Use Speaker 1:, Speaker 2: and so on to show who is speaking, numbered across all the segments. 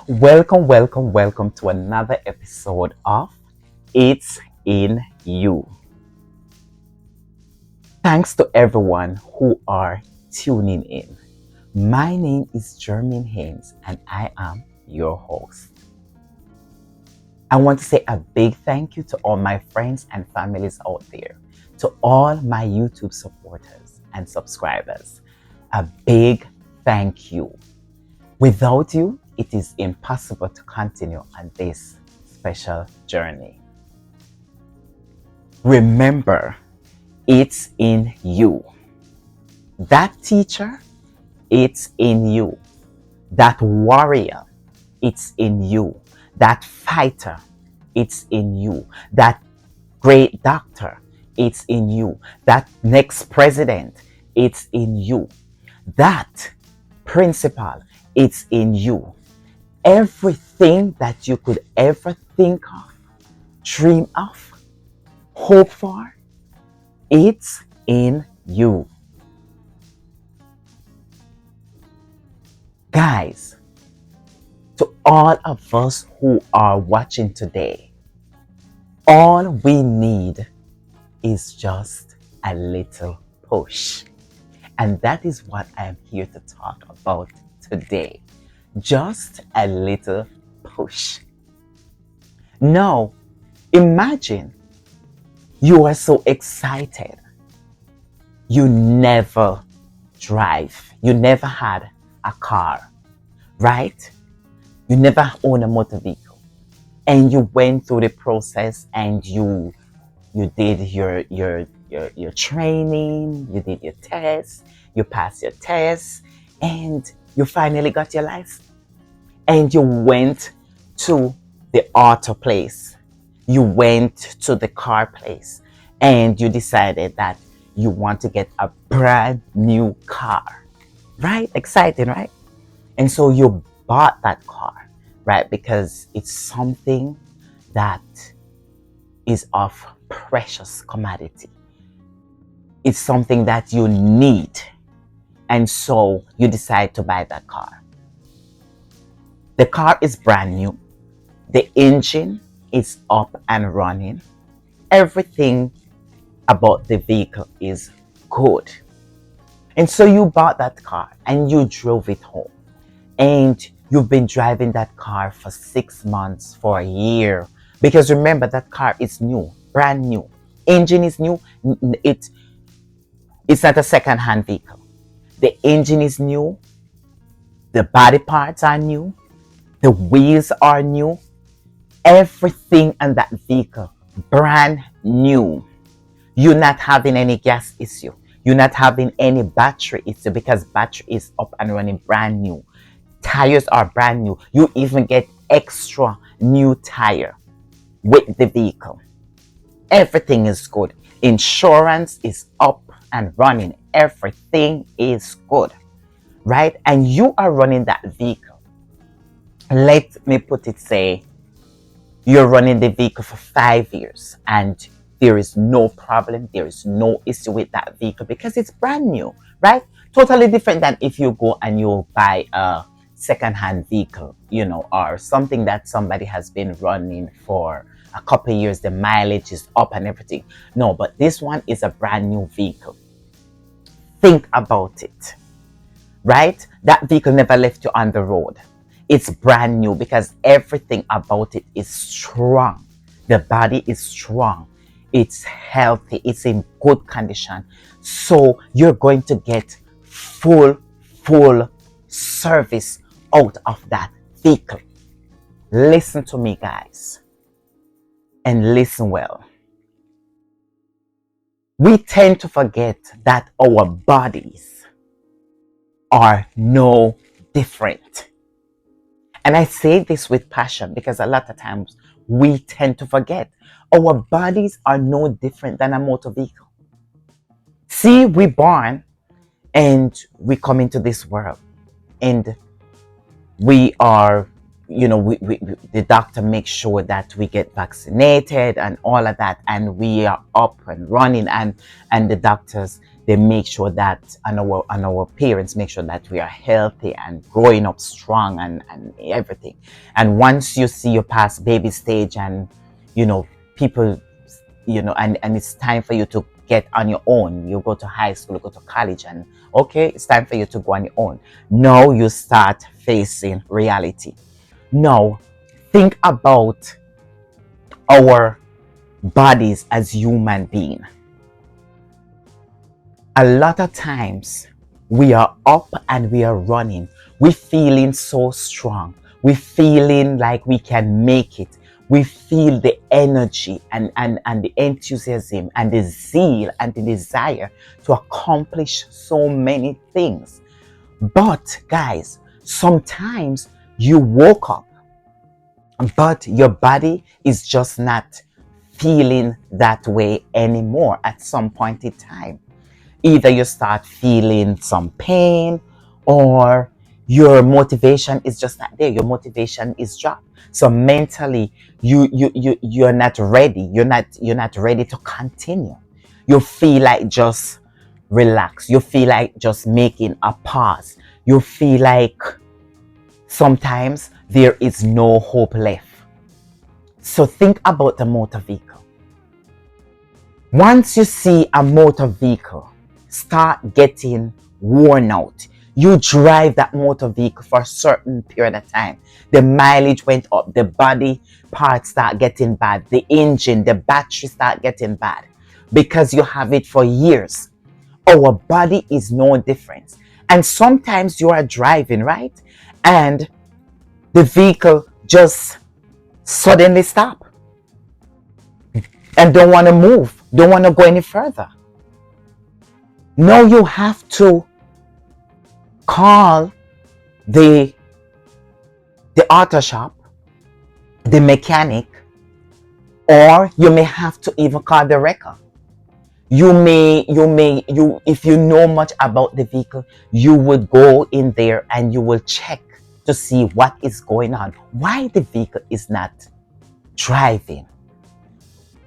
Speaker 1: Welcome to another episode of It's in You. Thanks to everyone who are tuning in. My name is Jermaine Haynes and I am your host. I want to say a big thank you to all my friends and families out there, to all my YouTube supporters and subscribers. A big thank you. Without you, it is impossible to continue on this special journey. Remember, it's in you. That teacher, it's in you. That warrior, it's in you. That fighter, it's in you. That great doctor, it's in you. That next president, it's in you. That principal, it's in you. Everything that you could ever think of, dream of, hope for, it's in you. Guys, to all of us who are watching today, all we need is just a little push. And that is what I am here to talk about today. Just a little push. Now, imagine you are so excited. You never drive. You never had a car, right? You never owned a motor vehicle. And you went through the process and you did your training, you did your test, you passed your test, and you finally got your license. And you went to the auto place. You went to the car place and you decided that you want to get a brand new car, right? Exciting, right? And so you bought that car, right? Because it's something that is of precious commodity. It's something that you need. And so you decide to buy that car. The car is brand new. The engine is up and running. Everything about the vehicle is good. And so you bought that car and you drove it home. And you've been driving that car for 6 months, for a year. Because remember, that car is new, brand new. Engine is new. It's not a second-hand vehicle. The engine is new. The body parts are new. The wheels are new. Everything on that vehicle, brand new. You're not having any gas issue. You're not having any battery issue because battery is up and running, brand new. Tires are brand new. You even get extra new tire with the vehicle. Everything is good. Insurance is up and running. Everything is good, right? And you are running that vehicle. Let me put it, say you're running the vehicle for 5 years and there is no problem, there is no issue with that vehicle because it's brand new, right? Totally different than if you go and you buy a second-hand vehicle, or something that somebody has been running for a couple of years, the mileage is up and everything. No, but this one is a brand new vehicle. Think about it, right? That vehicle never left you on the road. It's brand new because everything about it is strong. The body is strong. It's healthy. It's in good condition. So you're going to get full service out of that vehicle. Listen to me, guys, and listen well. We tend to forget that our bodies are no different. And I say this with passion because a lot of times we tend to forget our bodies are no different than a motor vehicle. See, we're born and we come into this world and we are, the doctor makes sure that we get vaccinated and all of that, and we are up and running, and the doctors, they make sure that, and our parents make sure that we are healthy and growing up strong and everything. And once you see you pass baby stage and, you know, people, and it's time for you to get on your own. You go to high school, you go to college, and okay, it's time for you to go on your own. Now you start facing reality. Now, think about our bodies as human beings. A lot of times we are up and we are running. We're feeling so strong. We're feeling like we can make it. We feel the energy and the enthusiasm and the zeal and the desire to accomplish so many things. But guys, sometimes you woke up, but your body is just not feeling that way anymore at some point in time. Either you start feeling some pain, or your motivation is just not there. Your motivation is dropped. So mentally, you're not ready. You're not ready to continue. You feel like just relax. You feel like just making a pause. You feel like sometimes there is no hope left. So think about the motor vehicle. Once you see a motor vehicle start getting worn out, you drive that motor vehicle for a certain period of time. The mileage went up, the body parts start getting bad, the engine, the battery start getting bad because you have it for years. Our body is no different. And sometimes you are driving, right? And the vehicle just suddenly stop and don't want to move, don't want to go any further. Now you have to call the auto shop, the mechanic, or you may have to even call the wrecker. If you know much about the vehicle, you would go in there and you will check to see what is going on, why the vehicle is not driving.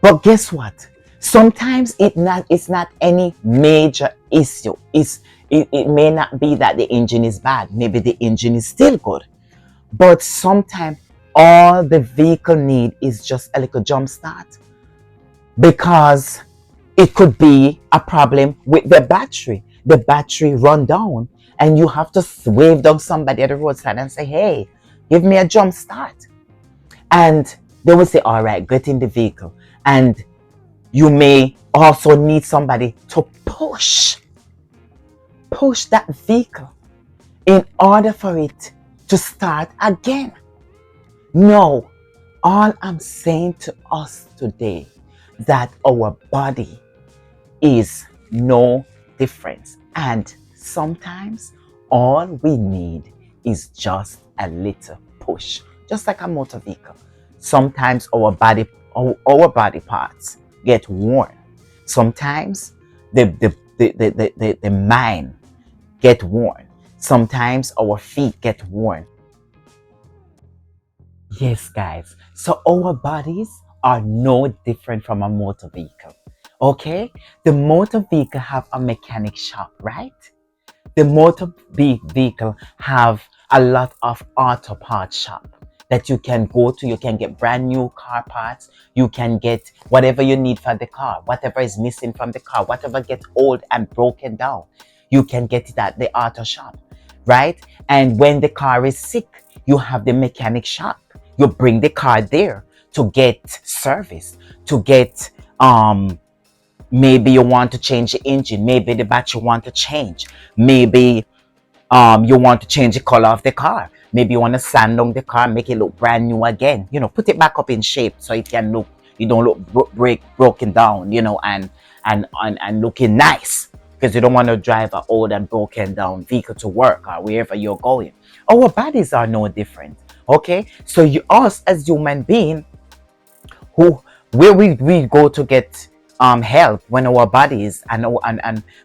Speaker 1: But guess what? Sometimes it's not any major issue. It may not be that the engine is bad. Maybe the engine is still good. But sometimes all the vehicle need is just a little jump start, because it could be a problem with the battery. The battery run down and you have to wave down somebody at the roadside and say, hey, give me a jump start. And they will say, all right, get in the vehicle. And you may also need somebody to push that vehicle in order for it to start again. No, all I'm saying to us today, that our body is no different. And sometimes all we need is just a little push, just like a motor vehicle. Sometimes our body parts get worn. Sometimes the mind get worn. Sometimes our feet get worn. Yes, guys. So our bodies are no different from a motor vehicle. Okay? The motor vehicle have a mechanic shop, right? The motor vehicle have a lot of auto parts shop that you can go to. You can get brand new car parts. You can get whatever you need for the car, whatever is missing from the car, whatever gets old and broken down. You can get it at the auto shop, right? And when the car is sick, you have the mechanic shop. You bring the car there to get service, to get maybe you want to change the engine, maybe the battery want to change, maybe you want to change the color of the car, maybe you want to sand down the car, make it look brand new again, put it back up in shape so it can look, you don't look broken down, and looking nice, because you don't want to drive an old and broken down vehicle to work or wherever you're going. Our bodies are no different. Okay, so us as human being, where we go to get help when our bodies and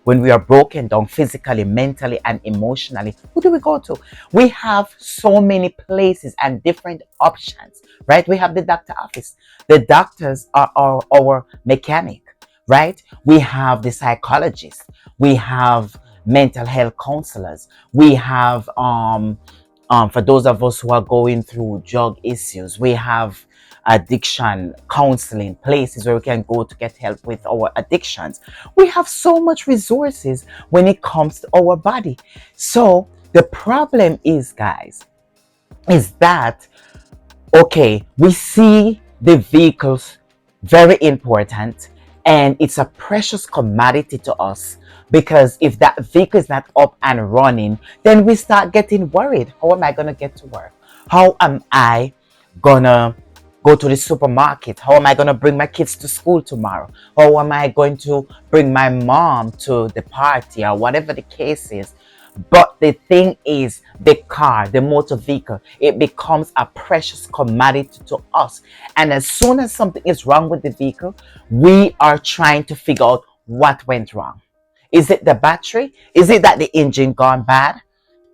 Speaker 1: when we are broken down physically, mentally, and emotionally, who do we go to? We have so many places and different options, right? We have the doctor office. The doctors are our mechanic, right? We have the psychologist. We have mental health counselors. We have for those of us who are going through drug issues, we have addiction counseling places where we can go to get help with our addictions. We have so much resources when it comes to our body. So the problem is, guys, is that okay, we see the vehicles very important, and it's a precious commodity to us, because if that vehicle is not up and running, then we start getting worried. How am I going to get to work? How am I going to go to the supermarket? How am I going to bring my kids to school tomorrow? How am I going to bring my mom to the party, or whatever the case is? But the thing is, the car, the motor vehicle, it becomes a precious commodity to us. And as soon as something is wrong with the vehicle, we are trying to figure out what went wrong. Is it the battery? Is it that the engine gone bad?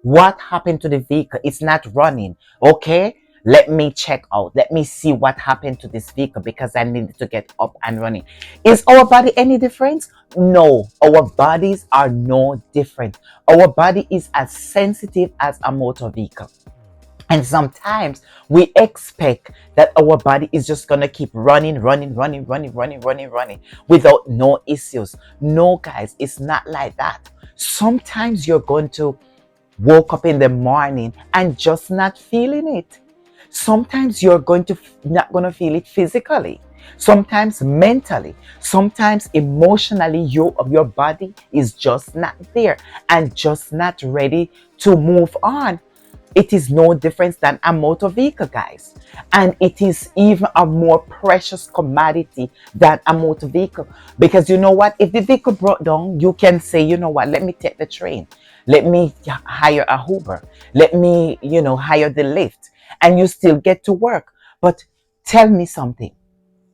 Speaker 1: What happened to the vehicle? It's not running. Okay, let me check out. Let me see what happened to this vehicle, because I need to get up and running. Is our body any different? No, our bodies are no different. Our body is as sensitive as a motor vehicle. And sometimes we expect that our body is just going to keep running without no issues. No, guys, it's not like that. Sometimes you're going to woke up in the morning and just not feeling it. Sometimes you're going to not going to feel it physically. Sometimes mentally, sometimes emotionally, your body is just not there and just not ready to move on. It is no different than a motor vehicle, guys. And it is even a more precious commodity than a motor vehicle. Because you know what? If the vehicle broke down, you can say, you know what? Let me take the train. Let me hire a Uber. Let me, hire the Lyft. And you still get to work. But tell me something.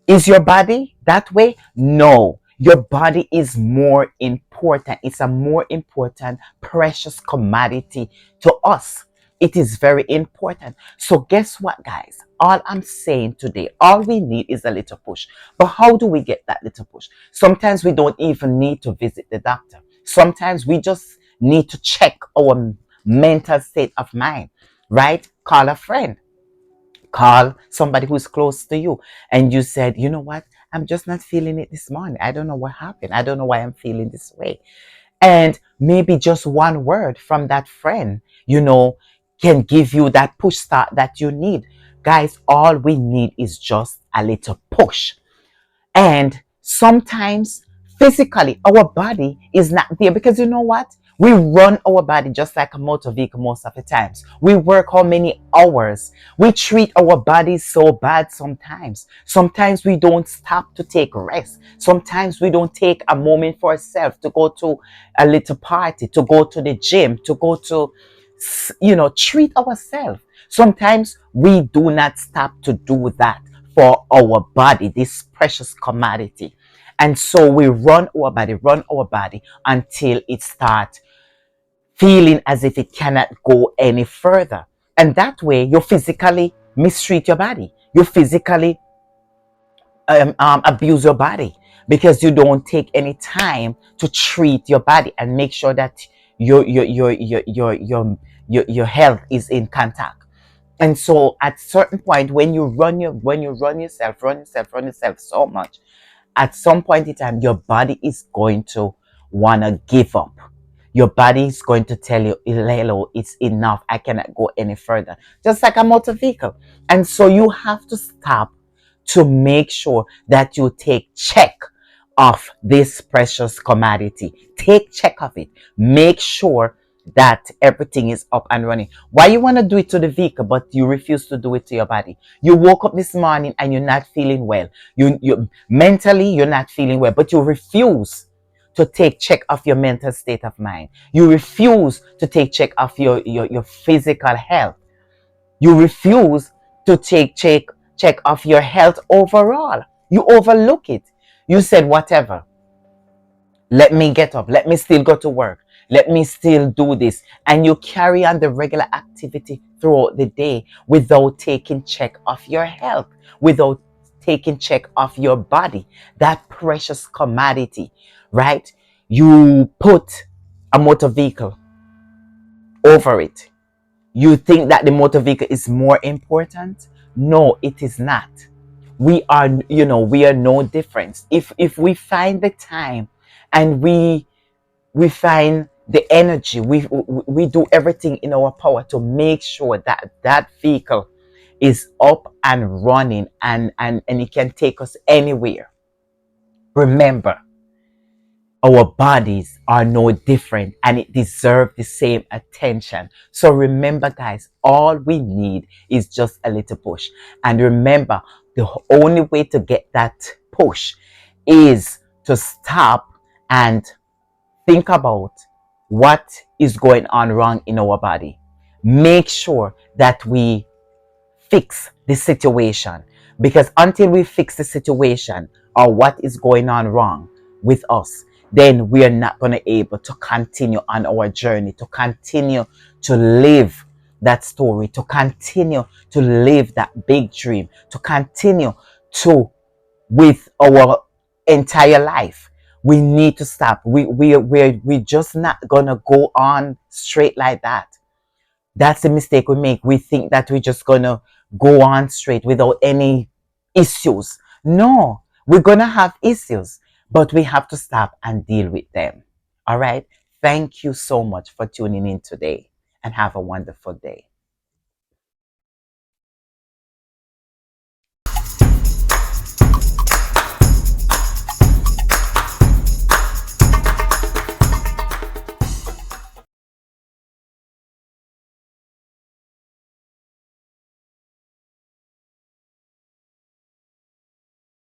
Speaker 1: Is your body that way? No. Your body is more important. It's a more important, precious commodity to us. It is very important. So guess what, guys? All I'm saying today, all we need is a little push. But how do we get that little push? Sometimes we don't even need to visit the doctor. Sometimes we just need to check our mental state of mind, right? Call a friend, call somebody who's close to you, and you said, you know what, I'm just not feeling it this morning. I don't know what happened. I don't know why I'm feeling this way. And maybe just one word from that friend, can give you that push start that you need. Guys, all we need is just a little push. And sometimes physically, our body is not there, because you know what? We run our body just like a motor vehicle most of the times. We work how many hours? We treat our bodies so bad sometimes. Sometimes we don't stop to take rest. Sometimes we don't take a moment for ourselves to go to a little party, to go to the gym, to go to, treat ourselves. Sometimes we do not stop to do that for our body, this precious commodity. And so we run our body until it starts feeling as if it cannot go any further. And that way, you physically mistreat your body. You physically abuse your body, because you don't take any time to treat your body and make sure that your health is in contact. And so at certain point, when you run yourself so much, at some point in time, your body is going to want to give up. Your body is going to tell you, hello, it's enough. I cannot go any further. Just like a motor vehicle. And so you have to stop to make sure that you take check of this precious commodity. Take check of it. Make sure that everything is up and running. Why you want to do it to the vehicle, but you refuse to do it to your body? You woke up this morning and you're not feeling well. You mentally, you're not feeling well, but you refuse to take check of your mental state of mind. You refuse to take check of your physical health. You refuse to take check of your health overall. You overlook it. You said, whatever. Let me get up. Let me still go to work. Let me still do this. And you carry on the regular activity throughout the day without taking check of your health, without taking check of your body, that precious commodity, right? You put a motor vehicle over it. You think that the motor vehicle is more important? No, it is not. We are, we are no different. If we find the time and we find the energy, we do everything in our power to make sure that that vehicle is up and running, and it can take us anywhere. Remember, our bodies are no different and it deserves the same attention. So remember, guys, all we need is just a little push. And remember, the only way to get that push is to stop and think about what is going on wrong in our body. Make sure that we fix the situation, because until we fix the situation or what is going on wrong with us, then we are not going to able to continue on our journey, to continue to live that story, to continue to live that big dream, to continue to with our entire life. We need to stop. We just not gonna go on straight like that. That's the mistake we make. We think that we're just gonna go on straight without any issues. No, we're gonna have issues, but we have to stop and deal with them. All right. Thank you so much for tuning in today, and have a wonderful day.